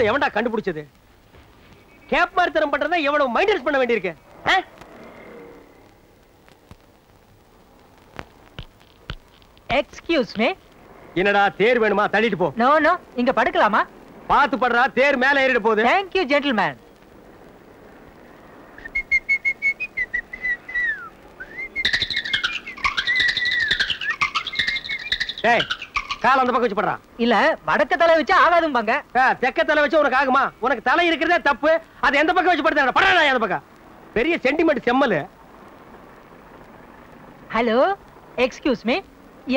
இருந்ததை எவன்டா கண்டுபிடிச்சது? கேப் மாதிரி தரம் பண்றதா எவ்வளவு மைண்டஸ் பண்ண வேண்டியிருக்கு. Excuse me. என்னடா தேர் வேணுமா? தள்ளிட்டு போ. நோ நோ, இங்க படுக்கலாமா? பாத்து படுறா, தேர் மேல ஏறிட போகுது. Thank you gentleman. டேய், கால் அந்த பக்கம் வச்சு படுறா. இல்ல வடக்க தலை வச்சு ஆகாதும்பாங்க. தெக்க தலை வச்சு உனக்கு ஆகுமா? உனக்கு தலை இருக்கிறதே தப்பு. அது எந்த பக்கம் வச்சு படுறா? படுறா அந்த பக்கம். பெரிய சென்டிமெண்ட் செம்மலு. Hello, excuse me.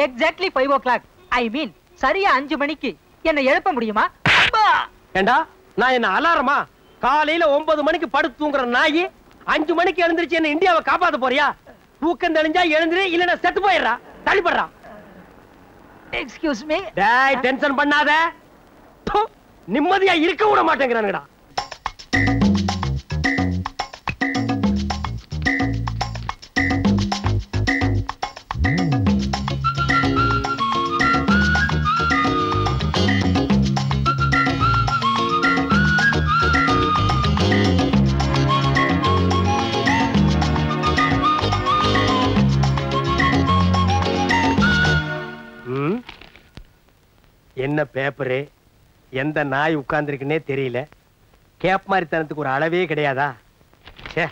Exactly 5 o'clock. I mean சரியா 5 மணிக்கு என்ன எழுப்ப முடியுமா? ஏண்டா, நான் என்ன அலாரமா? காலையில 9 மணிக்கு படுத்து தூங்குற நாயி 5 மணிக்கு எழுந்திருச்சு என்ன இந்தியாவை காப்பாத்த போறியா? தூக்கம் தெளிஞ்சா எழுந்திரு, இல்லன்னா செத்து போயிடுறா. தள்ளிப்படுறா. Excuse me. டேய், டென்ஷன் பண்ணாத. நிம்மதியா இருக்க விட மாட்டேங்கிறானுடா. என்ன பேப்பரு, எந்த நாய் உட்கார்ந்துருக்குன்னே தெரியல. கேப் மாதிரி தனத்துக்கு ஒரு அளவே கிடையாதா? சே,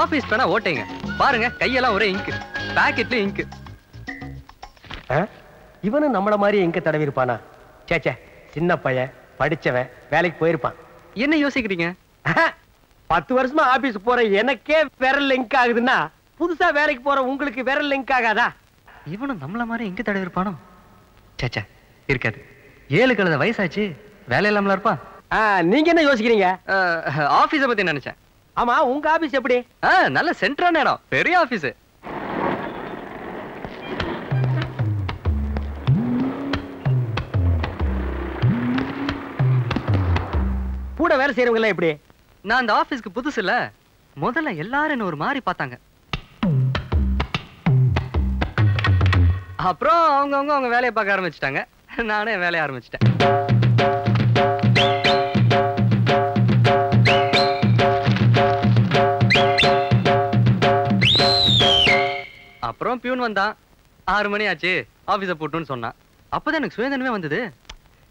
ஆபீஸ் பேனா ஓட்டேங்க பாருங்க, கையெல்லாம் ஒரே இங்கு, பாக்கெட்ல இங்கு. இவனு நம்மள மாதிரி எங்க தடவி இருப்பானா? சேச்சே, சின்ன பையன், படிச்சவன், வேலைக்கு போயிருப்பான். என்ன யோசிக்கிறீங்க? 10 வருஷமா ஆபீஸ் போற எனக்கே விரல் லிங்க் ஆகுதுன்னா புதுசா வேலைக்கு போற உங்களுக்கு விரல் லிங்க் ஆகாதா? இவனும் நம்மள மாதிரி எங்க தடவி இருப்பானோ? சேச்சே, இருக்காது. 7 கழுத வயசாச்சு, வேலை இல்லாமல இருப்பான். நீங்க என்ன யோசிக்கிறீங்க? ஆபீஸ பத்தி நினைச்சேன். ஆமா, உங்க ஆபீஸ் எப்படி? நல்ல சென்ட்ரான இடம், பெரிய ஆபீஸ். கூட வேலை செய்யறவங்க எல்லாம் எப்படி? நான் அந்த ஆபீஸ்க்கு புதுசு இல்ல. முதல்ல எல்லாரும் என்ன ஒரு மாதிரி பார்த்தாங்க. அப்புறம் அவங்க வேலையை பார்க்க ஆரம்பிச்சிட்டாங்க. நானே வேலையை ஆரம்பிச்சிட்டேன். அப்புறம் பியூன் வந்தான். 6 மணி ஆச்சு, ஆபீஸ போட்டுன்னு சொன்னான். அப்பதான் எனக்கு சுயதனமே வந்தது.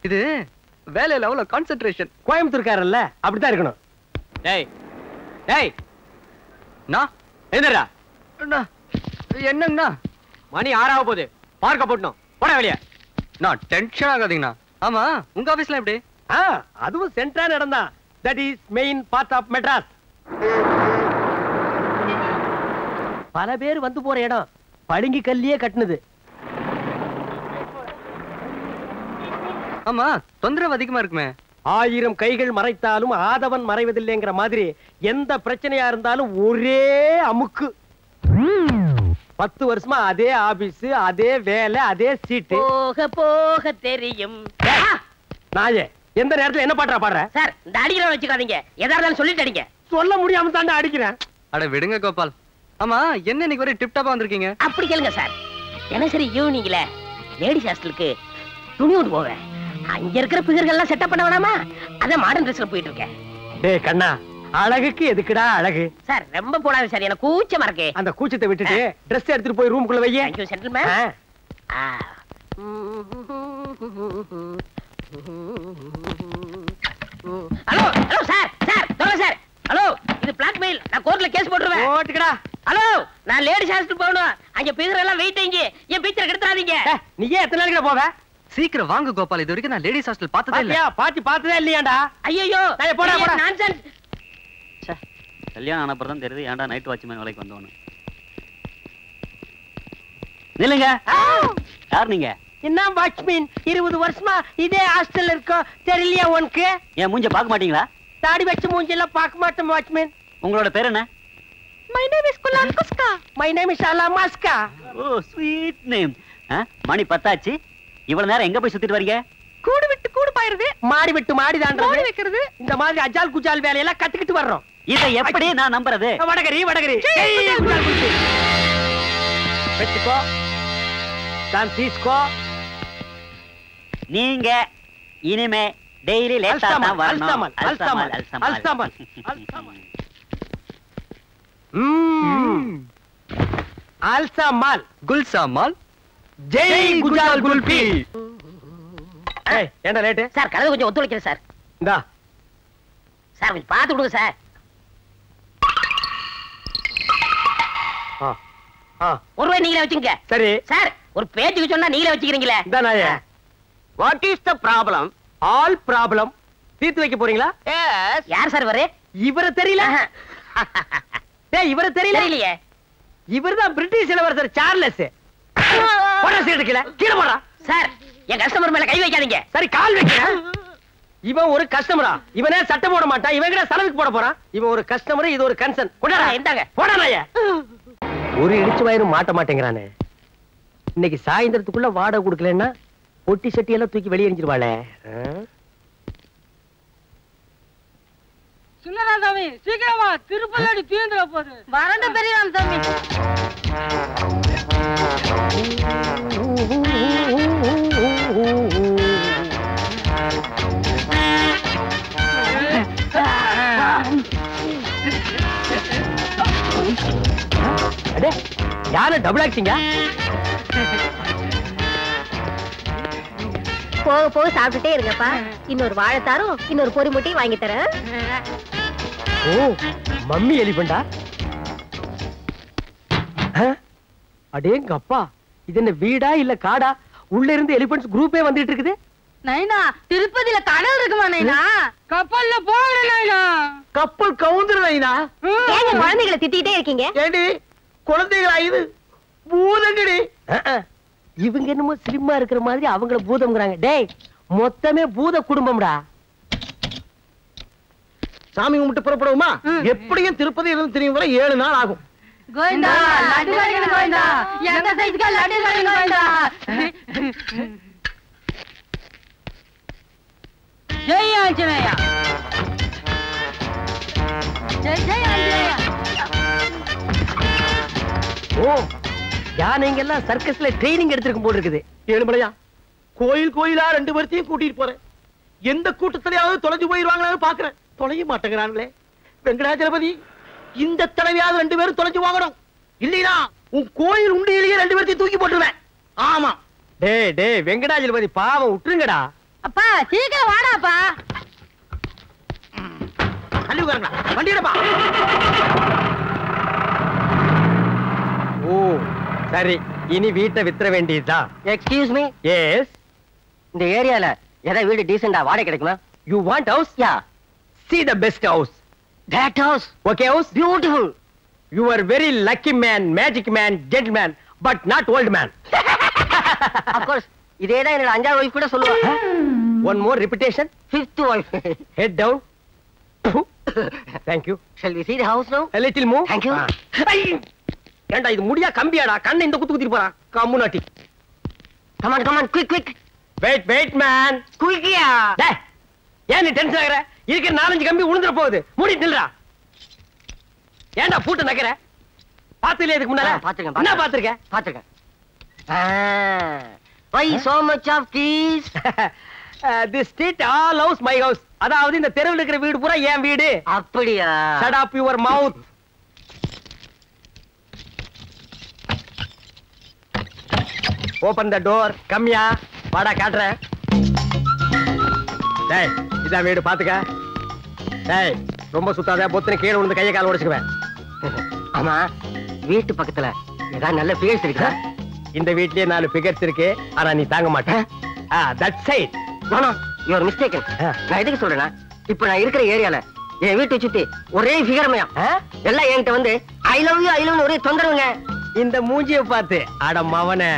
இது வேலையில அவ்வளவு கான்சென்ட்ரேஷன். கோயம்புத்தூர்காரல்ல, அப்படித்தான் இருக்கணும். டேய் டேய், நான் என்னடா என்னங்கண்ணா? மணி 6 ஆக போகுது, பார்க்க போட்டணும். போட வெளிய. நான் டென்ஷன் ஆகாதீங்கண்ணா. ஆமா, உங்க ஆபீஸ்ல எப்படி? அதுவும் சென்ட்ரல் இடம் தான். That is main part of Madras. பல பேர் வந்து போற இடம். படுங்கி கல்லியே கட்டுனது. ஆமா, தொந்தரவு அதிகமா இருக்குமே. 1000 கைகள் மறைத்தாலும் ஆதவன் மறைவதில்லைங்கிற மாதிரி எந்த பிரச்சனையா இருந்தாலும் ஒரே அமுக்கு. 10 வருஷமா அதே ஆபீஸ், அதே வேலை, அதே சீட்டு. போக போக தெரியும். நாயே, எந்த நேரத்துல என்ன பாடுறா பாடுற? சார், இந்த அடிக்கிற வச்சுக்காதீங்க. எதா இருந்தாலும் சொல்லிட்டு அடிங்க. சொல்ல முடியாம தாண்டா அடிக்கிறேன். அட விடுங்க கோபால். ஆமா, என்ன இன்னைக்கு ஒரே டிப் டாப்பா வந்திருக்கீங்க? அப்படி கேளுங்க சார். தினசரி ஈவினிங்ல லேடிஸ் ஹாஸ்டலுக்கு துணி கொண்டு போவேன். அங்க இருக்கிற பிகர்கள் எல்லாம் செட்டப் பண்ண வேணாமா? அதான் மாடர்ன் ட்ரெஸ்ல போயிட்டு இருக்கேன். டேய் கண்ணா, அழகுக்கு எதுக்குடா அழகு? சார், ரொம்ப போடாது சார், எனக்கு கூச்சமா இருக்கு. அந்த கூச்சத்தை விட்டுட்டு ட்ரெஸ் எடுத்துட்டு போய் ரூமுக்குள்ள வையே. Thank you gentleman. Hello hello sir, sir சொல்லுங்க சார். ஹலோ, இது பிளாக்மெயில். நான் கோர்ட்ல கேஸ் போட்டுருவேன். போட்டுக்கடா. ஹலோ, நான் லேடிஸ் ஹாஸ்டல் போகணும். அங்க பிகர் எல்லாம் வெயிட்டிங். என் பிக்சர் கெடுத்துறாதீங்க. நீயே எத்தனை நாளைக்கு போவ? சீக்கிரம் வாங்க கோபால். இது வரைக்கும் நான் லேடிஸ் ஹாஸ்டல் பார்த்ததே இல்ல. பாத்தி பார்த்ததே இல்லையாடா? ஐயோ, போடா போடா. நான்சென்ஸ். ச்சே, கல்யாணம் ஆன அப்புறம் தான் தெரியுது ஏன்டா நைட் வாட்ச்மேன் வேலைக்கு வந்தோன்னு. நில்லுங்க. யார் நீங்க? என்ன வாட்ச்மேன்? 20 வருஷமா இதே ஹாஸ்டல்ல இருக்கோம். தெரியலையா உனக்கு? ஏன் மூஞ்ச பார்க்க மாட்டீங்களா? தாடி வச்சு மூஞ்செல்லாம் பார்க்க மாட்டோம் வாட்ச்மேன். உங்களோட பேர் என்ன? My name is Kulankuska. My name is Alamaska. Oh, sweet name. மணி 10 ஆச்சு. இவ்வளவு நேரம் எங்க போய் சுத்திட்டு வரீங்க? கூடு விட்டு கூடு பாயிருது, மாடி விட்டு மாடி மாடி தாண்டறது. வைக்கிறது. இந்த மாதிரி அஜால் குஜால் வேலையெல்லாம் கத்துக்கிட்டு வர்றோம். இதை எப்படி நான் நம்புறது? வடகரி வடகரி ஏய், குஜால் குஜி. வெச்சுக்கோ தான் தீஸ்கோ. நீங்க இனிமே டெய்லி லேட்டா தான் வரணும். அல்சமல் அல்சமல் அல்சமல் அல்சமல் அல்சமல் அல்சமல் குல்சாமால் ஜெய் குஜால் குல்பி. ஏய் ஏண்டா லேட்? சார் கலந்து கொஞ்சம் ஒத்துழைக்கிறேன் சார். இந்தா சார் கொஞ்சம் பார்த்து கொடுங்க சார். ஆ ஆ ₹1 நீங்களே வச்சுங்க சரி. சார். ஒரு பேச்சுக்கு சொன்னா நீங்களே வச்சுக்கிறீங்களே. இந்தா நாயே. What is the problem? All problem தீர்த்து வைக்க போறீங்களா? யார் சார் வரே? இவரை தெரியல? டேய் இவரை தெரியல? தெரியலையே. இவர்தான் பிரிட்டிஷ் இளவரசர் சார்லஸ். போடா சீட்டு கீழே கீழே போடா. சார் என் கஸ்டமர் மேல கை வைக்காதீங்க. சரி கால் வைக்கிறேன். இவன் ஒரு கஸ்டமரா? இவனே சட்டை போட மாட்டான். இவன் கிட்ட சலவுக்கு போட போறான். இவன் ஒரு கஸ்டமர், இது ஒரு கன்சர்ன். கொண்டாடா இந்தாங்க. போடா நாயே. ஒரு இடிச்சு வயிறு மாட்ட மாட்டேங்கிறானே. இன்னைக்கு சாயந்தரத்துக்குள்ள வாடகை கொடுக்கலன்னா பொட்டி சட்டி எல்லாம் தூக்கி வெளியே எரிஞ்சிருவாளே. சுந்தராசாமி சீக்கிரமா திருப்பதி தீர்ந்துட போகுது. வரண்ட பெரியராம் சாமி. அடே யார டபுள் ஆக்டிங்கா? போக போக சாப்பிட்டுட்டே இருங்கப்பா. இன்னொரு வாழைத்தாரும் இன்னொரு பொரி முட்டையும் வாங்கி தரேன். ஓ மம்மி எலிபண்டா. அடேங்க அப்பா, இது என்ன வீடா இல்ல காடா? உள்ள இருந்து எலிபென்ட்ஸ் குரூப்பே வந்துட்டு இருக்குது. நைனா திருப்பதியில கடல் இருக்குமா நைனா? கப்பல்ல போகணும் நைனா. கப்பல் கவுந்துரு நைனா. ஏங்க குழந்தைகளை திட்டிட்டே இருக்கீங்க? ஏடி குழந்தைகளா இது? பூதங்கடி. இவங்க என்னமோ ஸ்லிம்மா இருக்கிற மாதிரி அவங்கள பூதம்ங்கறாங்க. டேய் மொத்தமே பூத குடும்பம்டா. சாமி கும்பிட்டு புறப்படுவோமா? எப்படியும் திருப்பதி இருந்து திரும்பி வர 7 நாள் ஆகும். கோவிந்தா லட்டு கடைக்கு கோவிந்தா. எங்க சைஸ்க்கு லட்டு கடைக்கு கோவிந்தா. ஜெய் ஆஞ்சநேயா. ஜெய் ஜெய் ஆஞ்சநேயா. ஓ யானைங்க எல்லாம் சர்க்கஸ்ல ட்ரெய்னிங் எடுத்திருக்கும் போல இருக்குது. ஏழுமலையா கோயில் கோயிலா 2 பேர்த்தையும் கூட்டிட்டு போறேன். எந்த கூட்டத்திலேயாவது தொலைஞ்சு போயிருவாங்களான்னு பாக்குறேன். தொலைய மாட்டேங்கிறாங்களே. வெங்கடாஜலபதி இந்த தடவையாவது 2 பேரும் தொலைஞ்சு வாங்கணும். இல்லையா உன் கோயில் உண்டியிலேயே 2 பேர்த்தையும் தூக்கி போட்டுருவேன். ஆமா. டேய் டேய் வெங்கடாஜலபதி பாவம் விட்டுருங்கடா. அப்பா சீக்கிரம் வாடாப்பா. தள்ளி உட்காருங்க. வண்டியடப்பா. ஓ சரி, இனி வீட்டை வித்துற வேண்டியதுதான். Excuse me. எஸ். இந்த ஏரியால ஏதாவது வீடு டீசெண்டா வாடகை கிடைக்குமா? You want house? Yeah. See the best house. That house. Okay house? Beautiful. You are very lucky man, magic man, gentleman, but not old man. Of course. இதேதான் என்னோட 5வது வைஃப் கூட சொல்லுவா. One more repetition. 5th wife. Head down. Thank you. Shall we see the house now? A little move. Thank you. ஏண்டா இது முடியா கம்பியாடா? கண்ணை இந்த குத்து குத்திட்டு போறான். கம்முனாட்டி. Come on, quick, quick. Wait man. Quickயா. டேய். ஏன் நீ டென்ஷன் ஆகற? இதுக்கு 4-5 கம்பி உளுந்துற போகுது. மூடி நில்றா. ஏண்டா பூட்ட நக்கற? பாத்துலயே இதுக்கு முன்னால? பாத்துர்க்கேன். என்ன பாத்துர்க்க? பாத்துர்க்கேன். Why so much of these? This street all house my house. அதாவது இந்த தெருவுல இருக்கிற வீடு பூரா என் வீடு. அப்படியா? Shut up your mouth. Open the door. கம்மியா. வாடா காட்றேன். டேய் இதான் வீடு பாத்துக்க. டேய் ரொம்ப சுத்தாத, பொத்துன கீழே விழுந்து கையை கால உடைச்சுக்குவேன். ஆமா, வீட்டு பக்கத்துல ஏதாவது நல்ல ஃபிகர்ஸ் இருக்குதா? இந்த வீட்லயே 4 ஃபிகர்ஸ் இருக்கு. ஆனா நீ தாங்க மாட்ட. That's side. No you are mistaken. நான் எதுக்கு சொல்றேன்னா, இப்போ நான் இருக்கிற ஏரியால என் வீட்டை சுத்தி ஒரே ஃபிகர்மயம். எல்லாம் என்கிட்ட வந்து ஐ லவ் யூ ஒரே தொந்தரவுங்க. இந்த மூஞ்சியை பார்த்து அட மவனே.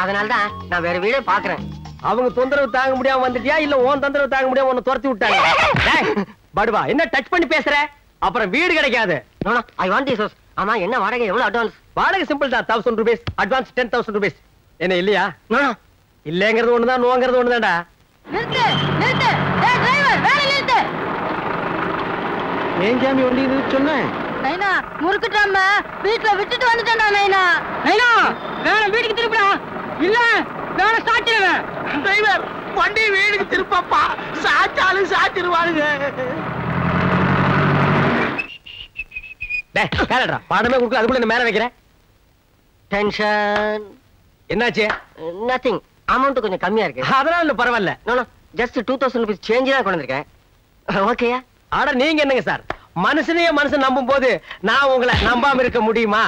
அதனால தான் நான் வேற வீடே பாக்குறேன். அவங்க தொந்தரவு தாங்க முடியாம வந்துட்டியா இல்ல உன் தொந்தரவு தாங்க முடியாம உன்னை துரத்தி விட்டாங்க? படுவா என்ன டச் பண்ணி பேசுற? அப்புறம் வீடு கிடைக்காது. No I want this house. ஆமா, என்ன வாடகை? எவ்வளவு அட்வான்ஸ்? வாடகை சிம்பிள் தான். 1000 rupees அட்வான்ஸ். 10,000 rupees. என்ன இல்லையா? நோ இல்லங்கிறது ஒண்ணுதான், நோங்கிறது ஒண்ணுதான்டா. நிறுத்து நிறுத்து டேய் டிரைவர் வேலை நிறுத்து. ஏன் சாமி வண்டி இது சொன்னேன்? நைனா முறுக்குட்டாம வீட்ல விட்டுட்டு வந்துட்டேன்டா நைனா. நைனா வேலை வீட்டுக்கு திருப்புடா, இல்ல வேலை சாத்திடுவேன். டிரைவர் வண்டி வீடுக்கு திருப்பப்பா, சாச்சாலும் சாத்திடுவானுங்க. டேய் கேளடா, பாடமே கொடுக்க அதுக்குள்ள என்ன மேல வைக்கிறேன். டென்ஷன். என்னாச்சு? நத்திங். அமௌண்ட் கொஞ்சம் கம்மியா இருக்கு. அதெல்லாம் இல்ல பரவாயில்ல. நோ ஜஸ்ட் 2000 rupees சேஞ்ச் தான் கொண்டு வந்திருக்கேன். ஓகேயா? ஆட நீங்க என்னங்க சார், மனுஷனையே மனுஷன் நம்பும் போது நான் உங்களை நம்பாம இருக்க முடியுமா?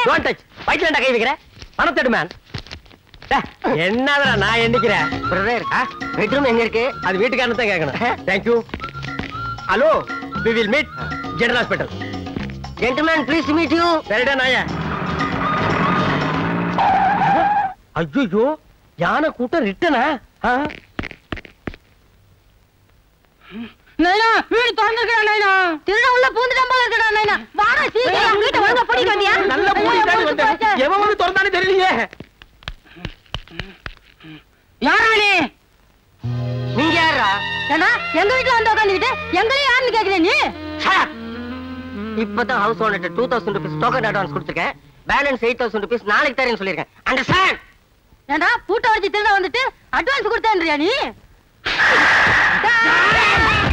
Don't touch. வயிற்றுல கை வைக்கிறேன். பணத்தெடு மேன். என்னடா நான் எண்ணிக்கிறேன். பிரதர் பெட்ரூம் எங்க இருக்கு? அது வீட்டுக்காரன் தான் கேட்கணும். Thank you. Hello, we will meet general hospital. Gentleman please meet you. சரிடா நாய. ஐயோ யானை கூட்டம் ரிட்டனா? நைனா வீடு திறந்துருக்கா நைனா. திருட உள்ள பூந்துட்டான் போல இருக்கடா நைனா. வாடா சீக்கிரம் வீட்டை ஒழுங்கா பூட்டிட்டு வந்தியா? நல்ல பூட்டிட்டானே வந்தேன். எவன் வந்து திறந்தானே தெரியலையே. யாரா நீ? நீங்க யாரா? ஏன்னா எங்க வீட்டுல வந்து உட்காந்துக்கிட்டு எங்களையும் யாருன்னு கேக்குற நீ? இப்பதான் house owner 2000 rupees token advance கொடுத்துருக்கேன். பேலன்ஸ் 8000 rupees நாளைக்கு தரேன்னு சொல்லியிருக்கேன். அண்டர்ஸ்டாண்ட்? ஏண்டா பூட்டை வச்சு திருட வந்துட்டு அட்வான்ஸ் கொடுத்தேன்றியா நீ?